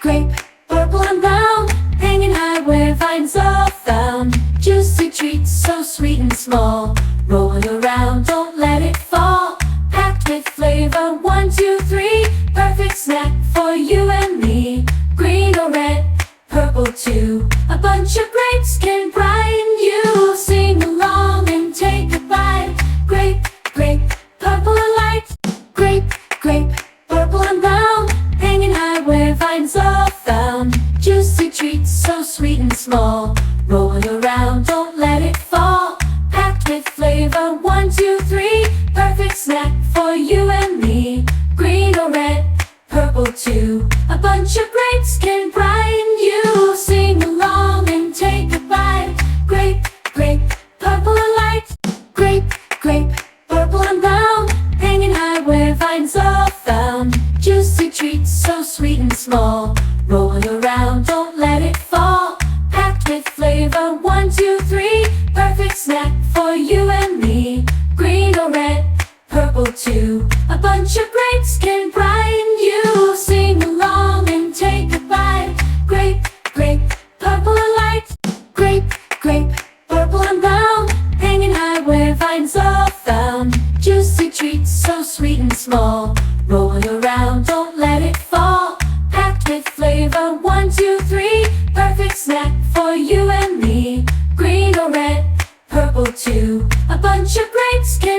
grape, purple and brown, hanging high where vines are found. Juicy treats so sweet and small, rolling around, don't let it fall. Packed with flavor, 1, 2, 3, perfect snack for you and me. Green or red, purple too, a bunch of grapes can brighten you. Sing along and take a bite. Grape, grape, purple and light. Grape, grape, purple and brown, hanging high where vines are found. Juicy treats so sweet and small, rolling around, don't let it fall. Packed with flavor, 1, 2, 3, perfect snack for you and me. Green or red, purple too, a bunch of grapes can brighten you. Sing along and take a bite. Grape, grape, purple and light. Grape, grape, purple and brown, hanging high where vines are found. Juicy treats so sweet and small, rolling around, don't let it fall. Packed with flavor, 1, 2, 3, perfect snack for you and me. Green or red, purple too, a bunch of grapes can brighten you. Sing along and take a bite. Grape, grape, purple and light. Grape, grape, purple and brown, hanging high where vines are found. Juicy treats so sweet and small, rolling around, don't let it fall. Packed with flavor, 1, 2, 3, perfect snack for you and me. Green or red, purple too, a bunch of grapes can